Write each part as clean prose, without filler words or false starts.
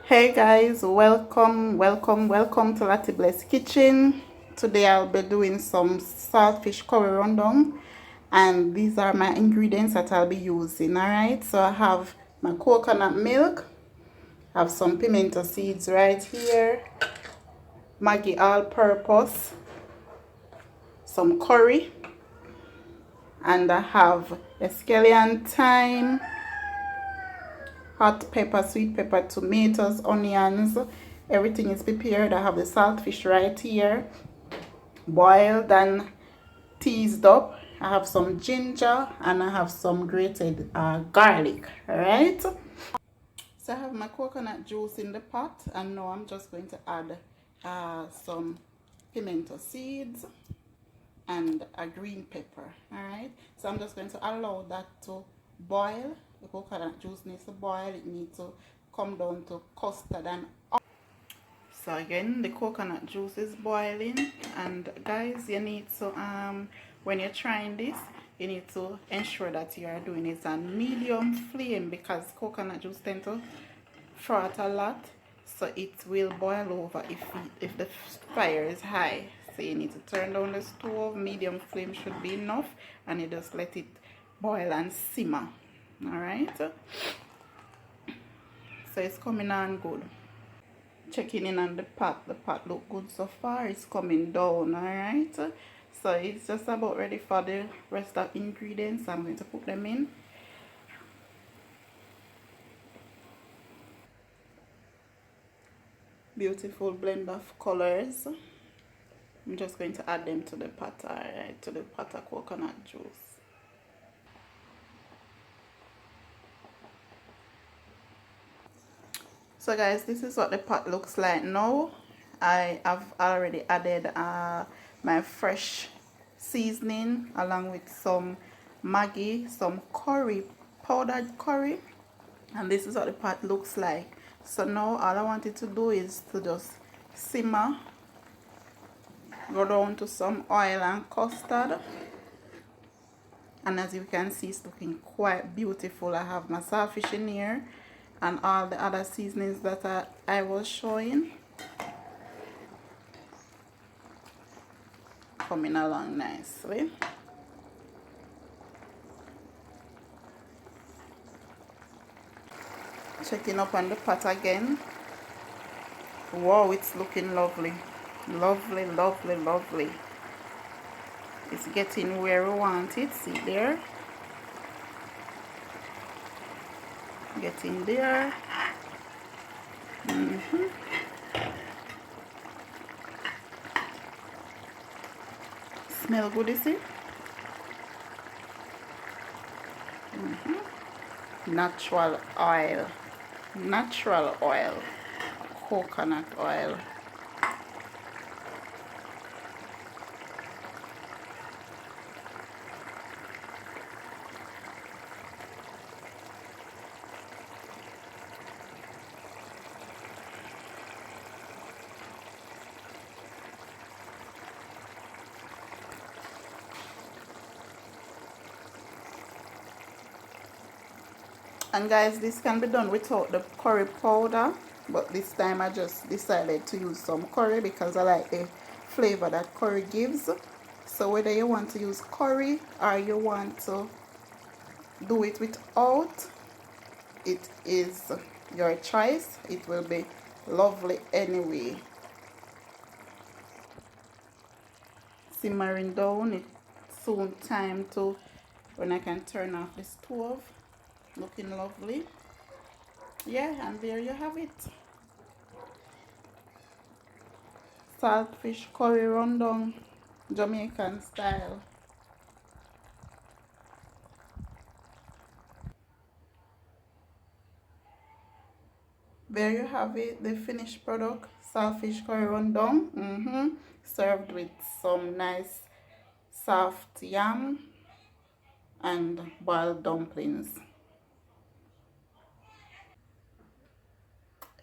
Hey guys, welcome to Lati Bless Kitchen. Today I'll be doing some saltfish curry rundown, and these are my ingredients that I'll be using. Alright, so I have my coconut milk, I have some pimento seeds right here, Maggi all-purpose, some curry, and I have escallion, thyme, hot pepper, sweet pepper, tomatoes, onions. Everything is prepared. I have the saltfish right here, boiled and teased up. I have some ginger and I have some grated garlic. All right, so I have my coconut juice in the pot, and now I'm just going to add some pimento seeds and a green pepper. All right, so I'm just going to allow that to boil. The coconut juice needs to boil. It needs to come down to custard and so again the coconut juice is boiling. And guys, you need to when you're trying this, you need to ensure that you are doing it on medium flame, because coconut juice tend to froth a lot, so it will boil over if the fire is high. So you need to turn down the stove. Medium flame should be enough, and you just let it boil and simmer. All right, so it's coming on good. Checking in on the pot look good so far. It's coming down. All right, so it's just about ready for the rest of ingredients. I'm going to put them in. Beautiful blend of colors. I'm just going to add them to the pot. All right, to the pot of coconut juice. So guys, this is what the pot looks like now. I have already added my fresh seasoning along with some Maggi, some curry, powdered curry, and this is what the pot looks like. So now all I wanted to do is to just simmer, go down to some oil and custard, and as you can see, it's looking quite beautiful. I have my saltfish in here and all the other seasonings that I was showing coming along nicely. Checking up on the pot again. Wow, it's looking lovely. Lovely, lovely, lovely. It's getting where we want it. See there? Getting there. Smell good, you see? Natural oil. Natural oil. Coconut oil. And guys, this can be done without the curry powder, but this time I just decided to use some curry because I like the flavor that curry gives. So whether you want to use curry or you want to do it without, it is your choice. It will be lovely anyway. Simmering down. It's soon time to when I can turn off the stove. Looking lovely. Yeah, and there you have it. Saltfish curry rundown, Jamaican style. There you have it, the finished product, saltfish curry rundown. Served with some nice soft yam and boiled dumplings.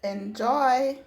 Enjoy!